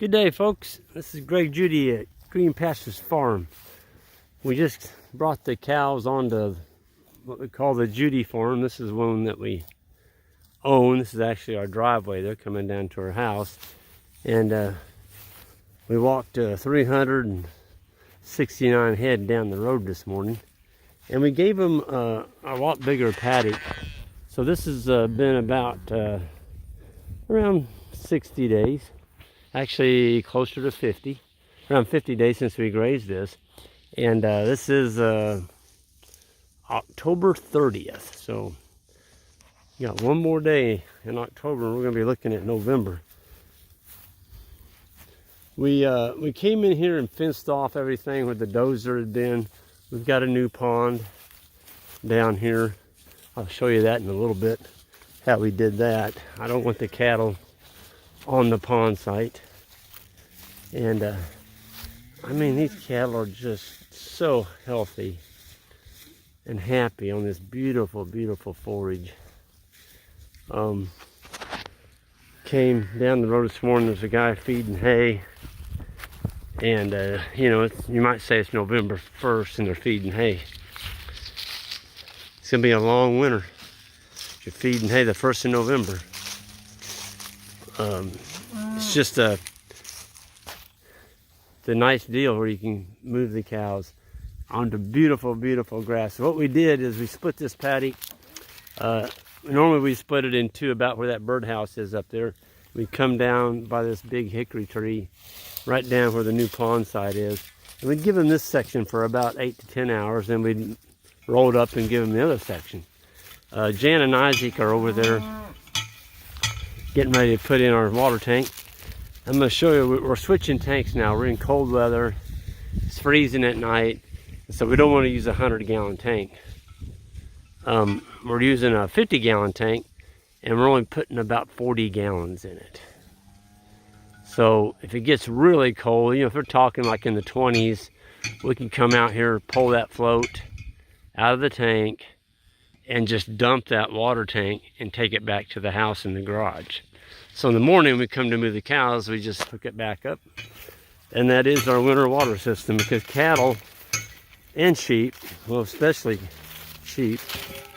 Good day, folks. This is Judy at Green Pastures Farm. We just brought the cows onto what we call the Judy farm. This is one that we own. This is actually our driveway. They're coming down to our house. And we walked 369 head down the road this morning. And we gave them a lot bigger paddock. So this has been about around 60 days. Actually closer to 50. Around 50 days since we grazed this. And this is October 30th. So we got one more day in October. We're going to be looking at November. We came in here and fenced off everything where the dozer had been. We've got a new pond down here. I'll show you that in a little bit, how we did that. I don't want the cattle on the pond site. And I mean, these cattle are just so healthy and happy on this beautiful, beautiful forage. Came down the road this morning, there's a guy feeding hay. And, you know, you might say it's November 1st and they're feeding hay. It's going to be a long winter. You're feeding hay the 1st of November. It's just a nice deal where you can move the cows onto beautiful, beautiful grass. So what we did is we split this paddock. Normally we split it in two about where that birdhouse is up there. We come down by this big hickory tree right down where the new pond site is. And we'd give them this section for about 8 to 10 hours. Then we'd roll it up and give them the other section. Jan and Isaac are over there getting ready to put in our water tank. I'm going to show you, we're switching tanks now. We're in cold weather. It's freezing at night. So we don't want to use a 100-gallon tank. We're using a 50-gallon tank, and we're only putting about 40 gallons in it. So if it gets really cold, you know, if we're talking like in the 20s, we can come out here, pull that float out of the tank, and just dump that water tank and take it back to the house in the garage. So in the morning we come to move the cows, we just hook it back up. And that is our winter water system, because cattle and sheep, well especially sheep,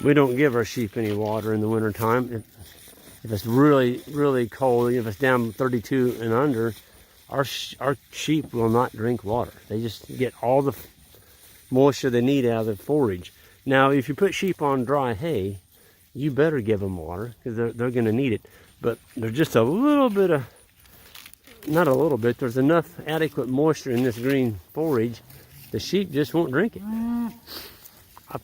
we don't give our sheep any water in the winter time. If it's really, really cold, if it's down 32 and under, our sheep will not drink water. They just get all the moisture they need out of the forage. Now, if you put sheep on dry hay, you better give them water, because they're going to need it. But there's just a little bit of, not a little bit, there's enough adequate moisture in this green forage, the sheep just won't drink it. I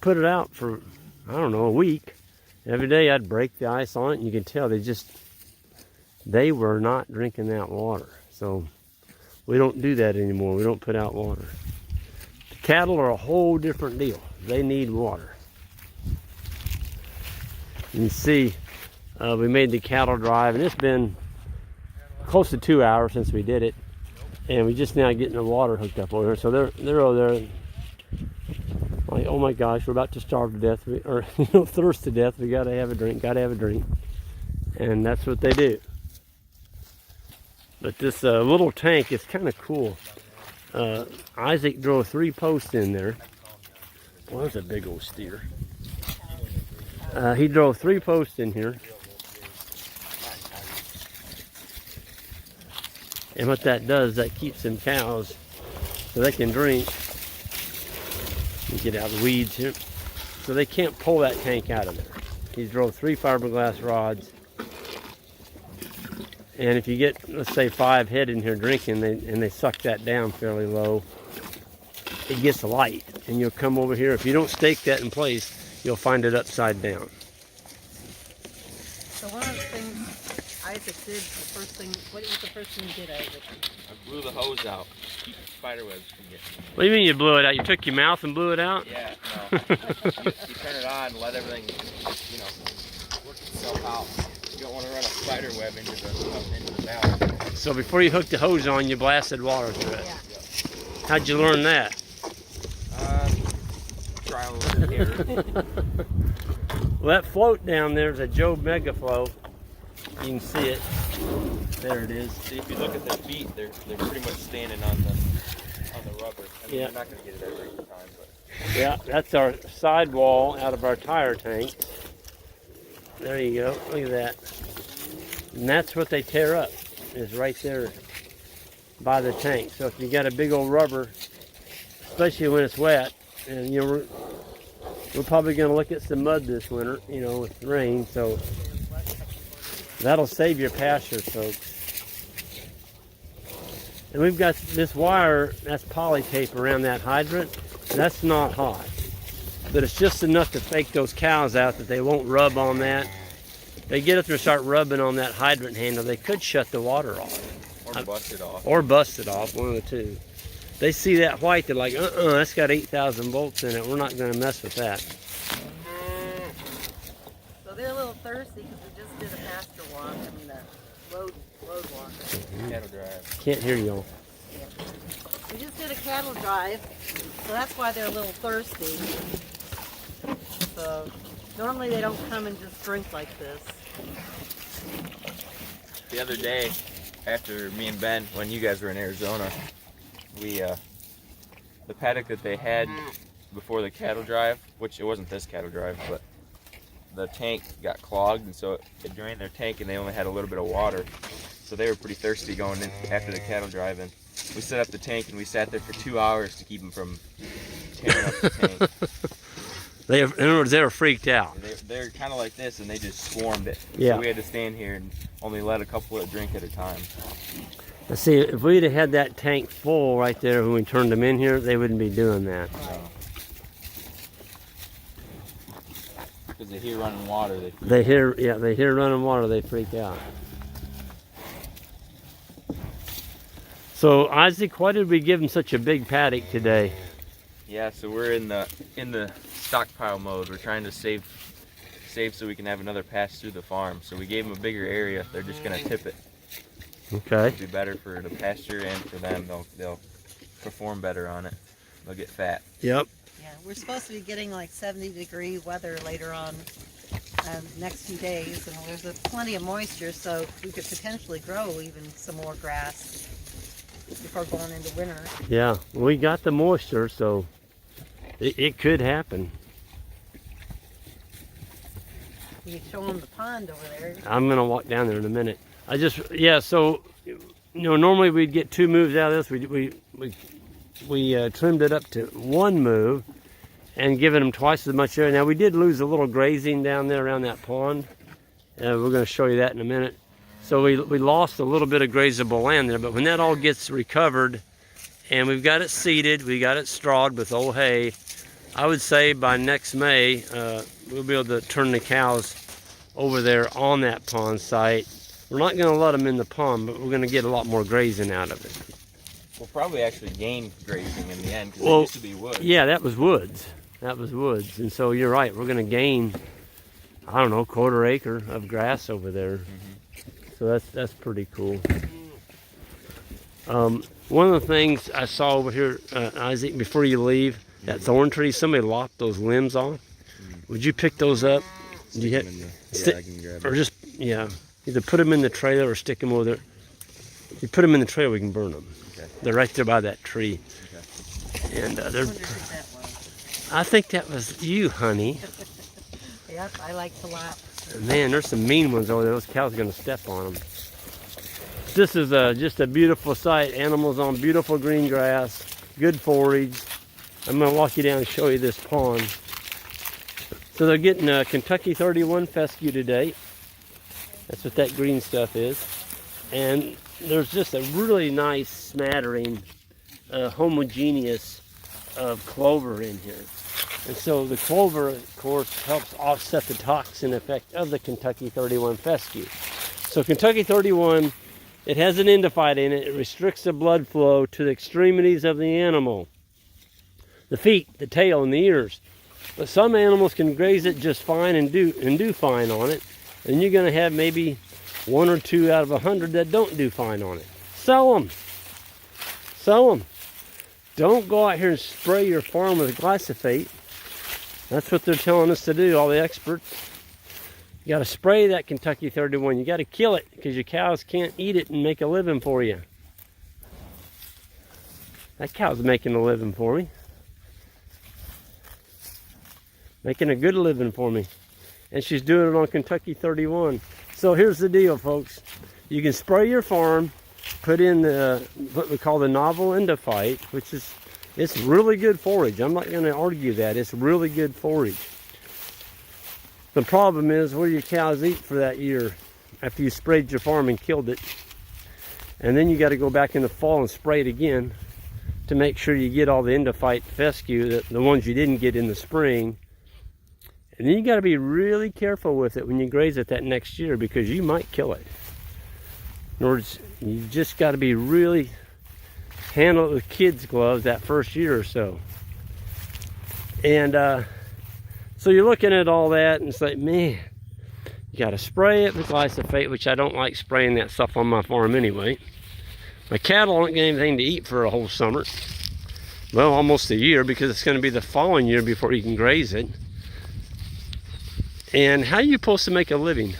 put it out for, I don't know, a week. Every day I'd break the ice on it, and you can tell they were not drinking that water. So we don't do that anymore. We don't put out water. The cattle are a whole different deal. They need water. You can see we made the cattle drive, and it's been close to 2 hours since we did it. And we just now getting the water hooked up over here. So they're over there. Like, oh my gosh, we're about to starve to death, or thirst to death. We gotta have a drink, and that's what they do. But this little tank is kind of cool. Isaac drove 3 posts in there. Well, that's a big old steer. He drove 3 posts in here, and what that does, that keeps them cows so they can drink. Get out of the weeds here. So they can't pull that tank out of there. He drove 3 fiberglass rods. And if you get, let's say, 5 head in here drinking, and they suck that down fairly low, it gets light. And you'll come over here. If you don't stake that in place, you'll find it upside down. So one of the things Isaac did, what was the first thing you did, Isaac? I blew the hose out. Keep spider webs from getting in. What do you mean you blew it out? You took your mouth and blew it out? Yeah, no. you turn it on and let everything, you know, work itself out. You don't want to run a spider web into the valve. So before you hooked the hose on, you blasted water through it. Yeah. How'd you learn that? Trial and error. Well, that float down there is a Joe Mega Flow. You can see it. There it is. See, if you look at their feet, they're pretty much standing on the rubber. I mean, Yeah. you're not going to get it every time, but Yeah, that's our sidewall out of our tire tanks. There you go. Look at that. And that's what they tear up, is right there by the tank. So if you got a big old rubber, especially when it's wet, and you know we're probably going to look at some mud this winter, you know, with rain. So that'll save your pasture, folks. And we've got this wire, that's poly tape around that hydrant. That's not hot, but it's just enough to fake those cows out that they won't rub on that. If they get up there and start rubbing on that hydrant handle, they could shut the water off. or bust it off. Or bust it off, one of the two. They see that white, they're like, that's got 8,000 volts in it. We're not going to mess with that. So they're a little thirsty because we just did a pasture walk. I mean, the road walk. Cattle drive. Can't hear y'all. Yeah. We just did a cattle drive, so that's why they're a little thirsty. So normally they don't come and just drink like this. The other day, after me and Ben, when you guys were in Arizona, we the paddock that they had before the cattle drive, which it wasn't this cattle drive, but the tank got clogged, and so it drained their tank, and they only had a little bit of water, so they were pretty thirsty going in after the cattle drive. And we set up the tank, and we sat there for 2 hours to keep them from tearing up the tank. In other words, they were freaked out. They're kind of like this, and they just swarmed it. Yeah. So we had to stand here and only let a couple of drink at a time. Let's see, if we'd have had that tank full right there when we turned them in here, they wouldn't be doing that. Because they hear running water, They hear running water, they freak out. So Isaac, why did we give them such a big paddock today? Yeah, so we're in the stockpile mode. We're trying to save so we can have another pass through the farm. So we gave them a bigger area. They're just gonna tip it. Okay. It'll be better for the pasture and for them. They'll perform better on it. They'll get fat. Yep. Yeah, we're supposed to be getting like 70-degree weather later on next few days, and there's plenty of moisture, so we could potentially grow even some more grass before going into winter. Yeah, we got the moisture, so it could happen. You can show them the pond over there. I'm gonna walk down there in a minute. So normally we'd get 2 moves out of this. We trimmed it up to 1 move and given them twice as much area. Now we did lose a little grazing down there around that pond. We're going to show you that in a minute. So we lost a little bit of grazable land there, but when that all gets recovered and we've got it seeded, we got it strawed with old hay, I would say by next May we'll be able to turn the cows over there on that pond site. We're not going to let them in the pond, but we're going to get a lot more grazing out of it. We'll probably actually gain grazing in the end because it used to be wood. Yeah, that was woods. And so you're right, we're going to gain, I don't know, 1/4 acre of grass over there. So that's pretty cool. One of the things I saw over here, Isaac, before you leave, that thorn tree, somebody lopped those limbs off. Would you pick those up? I can grab or just, either put them in the trailer or stick them over there. If you put them in the trailer, we can burn them. Okay. They're right there by that tree. Okay. And I wonder who that was. I think that was you, honey. Yep, I like to lap. Man, there's some mean ones over there. Those cows are going to step on them. This is just a beautiful sight. Animals on beautiful green grass, good forage. I'm going to walk you down and show you this pond. So they're getting Kentucky 31 fescue today. That's what that green stuff is. And there's just a really nice smattering, homogeneous of clover in here. And so the clover, of course, helps offset the toxin effect of the Kentucky 31 fescue. So Kentucky 31, it has an endophyte in it. It restricts the blood flow to the extremities of the animal. The feet, the tail, and the ears. But some animals can graze it just fine and do fine on it. And you're going to have maybe 1 or 2 out of 100 that don't do fine on it. Sell them. Sell them. Don't go out here and spray your farm with glyphosate. That's what they're telling us to do, all the experts. You got to spray that Kentucky 31. You got to kill it because your cows can't eat it and make a living for you. That cow's making a living for me. Making a good living for me. And she's doing it on Kentucky 31. So here's the deal, folks. You can spray your farm, put in the what we call the novel endophyte, which is, it's really good forage. I'm not going to argue that. It's really good forage. The problem is, what do your cows eat for that year after you sprayed your farm and killed it? And then you got to go back in the fall and spray it again to make sure you get all the endophyte fescue, the ones you didn't get in the spring. And then you got to be really careful with it when you graze it that next year, because you might kill it. In other words, you just got to be really handle it with kids' gloves that first year or so. And so you're looking at all that and it's like, man, you got to spray it with glyphosate, which I don't like spraying that stuff on my farm anyway. My cattle aren't getting anything to eat for a whole summer. Well, almost a year, because it's going to be the following year before you can graze it. And how are you supposed to make a living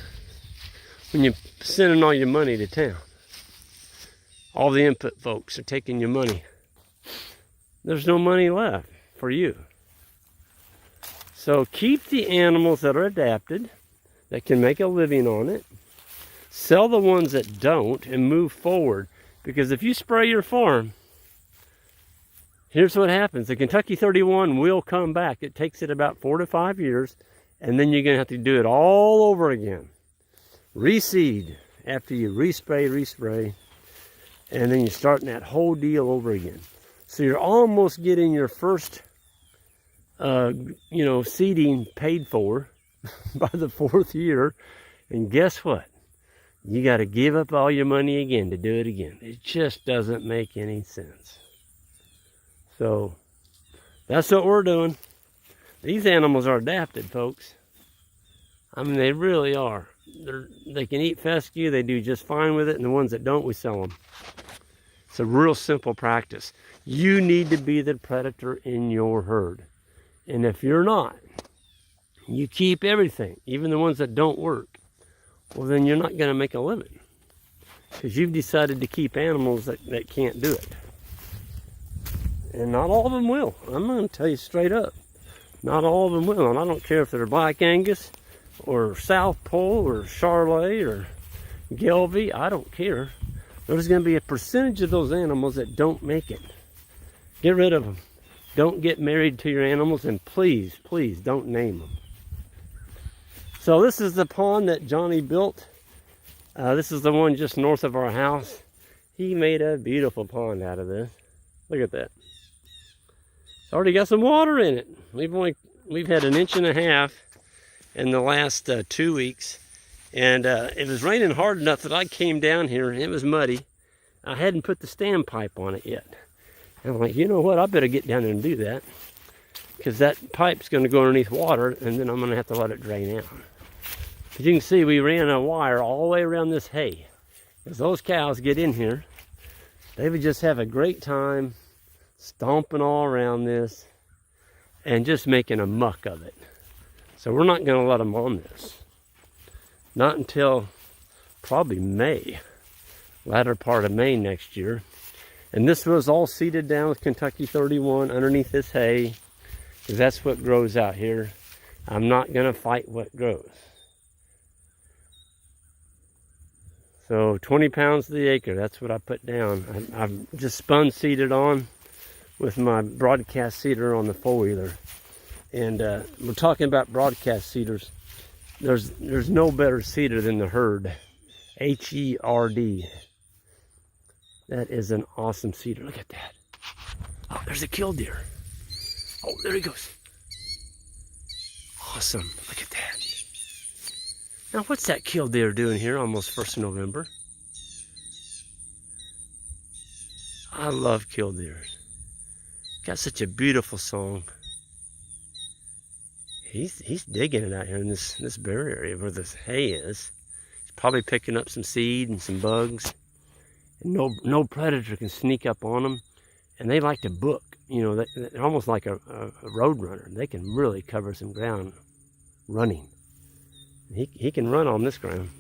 when you're sending all your money to town? All the input folks are taking your money. There's no money left for you. So keep the animals that are adapted, that can make a living on it. Sell the ones that don't and move forward. Because if you spray your farm, here's what happens. The Kentucky 31 will come back. It takes it about 4 to 5 years. And then you're going to have to do it all over again. Reseed after you respray. And then you're starting that whole deal over again. So you're almost getting your first, seeding paid for by the 4th year. And guess what? You got to give up all your money again to do it again. It just doesn't make any sense. So that's what we're doing. These animals are adapted, folks. I mean, they really are. They can eat fescue. They do just fine with it. And the ones that don't, we sell them. It's a real simple practice. You need to be the predator in your herd. And if you're not, you keep everything, even the ones that don't work. Well, then you're not going to make a living. Because you've decided to keep animals that can't do it. And not all of them will. I'm going to tell you straight up. Not all of them will. And I don't care if they're Black Angus or South Pole or Charolais or Gelbvieh. I don't care. There's going to be a percentage of those animals that don't make it. Get rid of them. Don't get married to your animals, and please, please don't name them. So this is the pond that Johnny built. This is the one just north of our house. He made a beautiful pond out of this. Look at that. It's already got some water in it. We've had 1.5 inches in the last 2 weeks. And it was raining hard enough that I came down here and it was muddy. I hadn't put the standpipe on it yet. And I'm like, you know what? I better get down there and do that. Because that pipe's going to go underneath water and then I'm going to have to let it drain out. As you can see, we ran a wire all the way around this hay. As those cows get in here, they would just have a great time stomping all around this and just making a muck of it. So we're not going to let them on this. Not until probably May, latter part of May next year. And this was all seeded down with Kentucky 31 underneath this hay, because that's what grows out here. I'm not going to fight what grows. So 20 pounds to the acre, that's what I put down. I've just spun seeded on with my broadcast seeder on the 4-wheeler. And we're talking about broadcast seeders. There's no better seeder than the Herd. H-E-R-D. That is an awesome seeder. Look at that. Oh, there's a killdeer. Oh, there he goes. Awesome. Look at that. Now, what's that killdeer doing here almost 1st of November? I love killdeers. Got such a beautiful song. He's digging it out here in this bare area where this hay is. He's probably picking up some seed and some bugs. And no predator can sneak up on them. And they like to book. You know, they're almost like a road runner. They can really cover some ground running. He can run on this ground.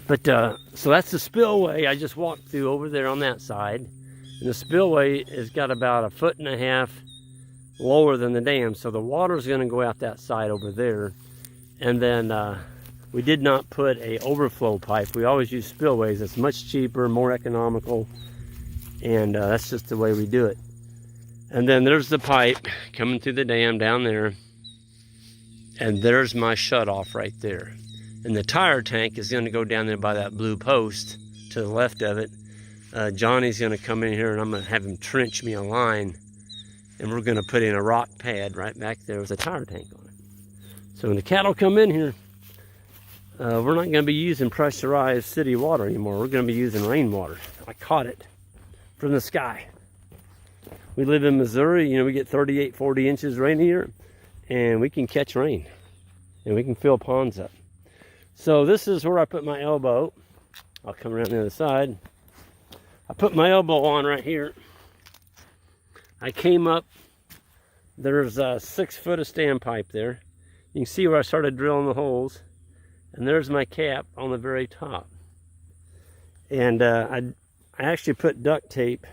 But so that's the spillway I just walked through over there on that side. And the spillway has got about 1.5 feet lower than the dam. So the water's going to go out that side over there. And then we did not put a overflow pipe. We always use spillways. It's much cheaper, more economical. And that's just the way we do it. And then there's the pipe coming through the dam down there. And there's my shutoff right there. And the tire tank is going to go down there by that blue post to the left of it. Johnny's going to come in here and I'm going to have him trench me a line. And we're going to put in a rock pad right back there with a tire tank on it. So when the cattle come in here, we're not going to be using pressurized city water anymore. We're going to be using rainwater. I caught it from the sky. We live in Missouri. You know, we get 38, 40 inches rain here. And we can catch rain. And we can fill ponds up. So this is where I put my elbow. I'll come around the other side. I put my elbow on right here. I came up. There's 6 foot of standpipe there. You can see where I started drilling the holes. And there's my cap on the very top. And I actually put duct tape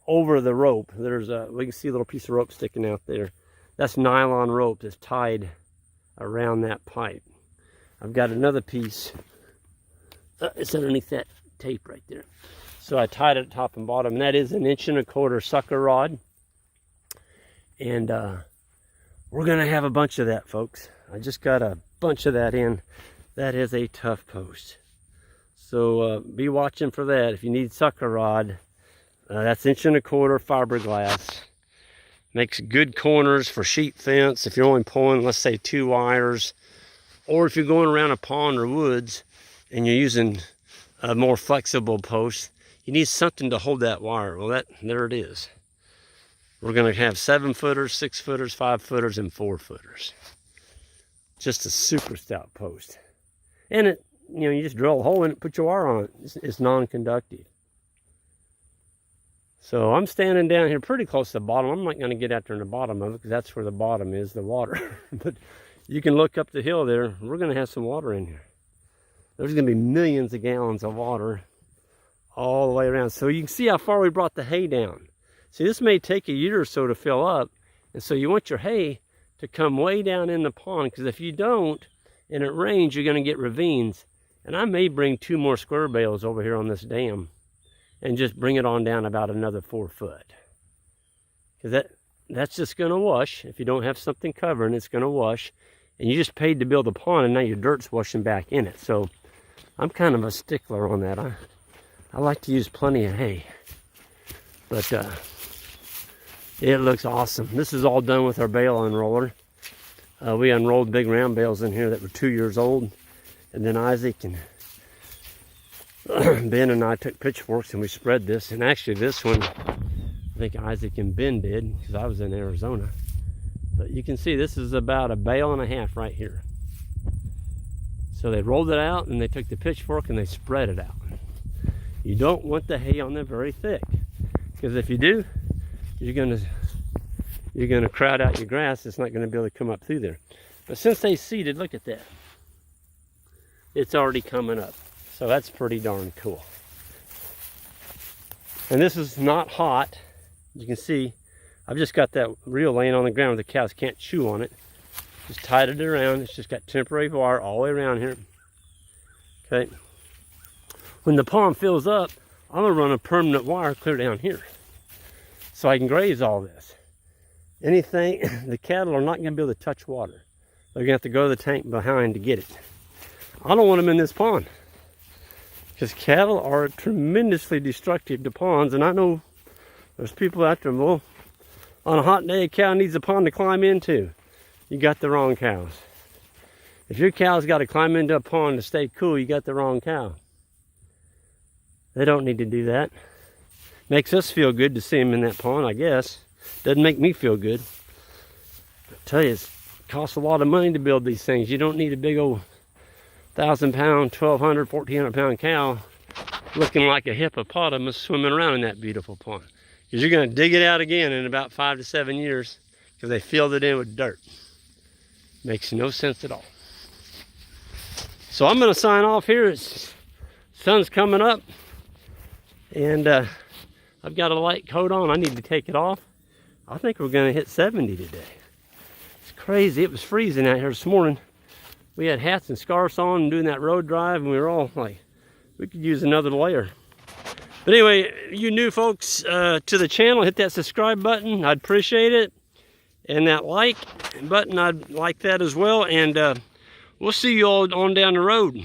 over the rope. There's we can see a little piece of rope sticking out there. That's nylon rope that's tied around that pipe. I've got another piece. It's underneath that tape right there. So I tied it top and bottom. And that is 1.25 inch sucker rod. And we're going to have a bunch of that, folks. I just got a bunch of that in. That is a tough post. So be watching for that. If you need sucker rod, that's 1.25 inch fiberglass. Makes good corners for sheep fence. If you're only pulling, let's say, 2 wires. Or if you're going around a pond or woods and you're using a more flexible post, you need something to hold that wire. Well, there it is. We're going to have 7 footers, 6 footers, 5 footers, and 4 footers. Just a super stout post. And it, you know, you just drill a hole in it, put your wire on it. It's non-conductive. So I'm standing down here pretty close to the bottom. I'm not going to get out there in the bottom of it because that's where the bottom is, the water. But you can look up the hill there. We're going to have some water in here. There's going to be millions of gallons of water all the way around. So you can see how far we brought the hay down. See, this may take a year or so to fill up. And so you want your hay to come way down in the pond, because if you don't and it rains, you're going to get ravines. And I may bring 2 more square bales over here on this dam and just bring it on down about another 4 foot. Because that's just going to wash. If you don't have something covering, it's going to wash. And you just paid to build a pond, and now your dirt's washing back in it. So I'm kind of a stickler on that. I like to use plenty of hay. But it looks awesome. This is all done with our bale unroller. We unrolled big round bales in here that were 2 years old. And then Isaac and Ben and I took pitchforks and we spread this. And actually this one, I think Isaac and Ben did, because I was in Arizona. But you can see this is about 1.5 bales right here. So they rolled it out and they took the pitchfork and they spread it out. You don't want the hay on there very thick, because if you do, you're gonna crowd out your grass. It's not gonna be able to come up through there. But since they seeded, look at that. It's already coming up. So that's pretty darn cool. And this is not hot. You can see, I've just got that reel laying on the ground where the cows can't chew on it. Just tied it around. It's just got temporary wire all the way around here. Okay. When the pond fills up, I'm gonna run a permanent wire clear down here, so I can graze all this. Anything, the cattle are not gonna be able to touch water. They're gonna have to go to the tank behind to get it. I don't want them in this pond, because cattle are tremendously destructive to ponds. And I know there's people out there, well, on a hot day, a cow needs a pond to climb into. You got the wrong cows. If your cow's got to climb into a pond to stay cool, you got the wrong cow. They don't need to do that. Makes us feel good to see them in that pond, I guess. Doesn't make me feel good. I tell you, it costs a lot of money to build these things. You don't need a big old 1,000-pound, 1,200, 1,400-pound cow looking like a hippopotamus swimming around in that beautiful pond. Because you're going to dig it out again in about 5 to 7 years, because they filled it in with dirt. Makes no sense at all. So I'm going to sign off here. It's sun's coming up, and I've got a light coat on. I need to take it off. I think we're going to hit 70 today. It's crazy. It was freezing out here this morning. We had hats and scarves on and doing that road drive, and we were all like, we could use another layer. But anyway, you new folks to the channel, hit that subscribe button. I'd appreciate it. And that like button, I'd like that as well. And we'll see you all on down the road.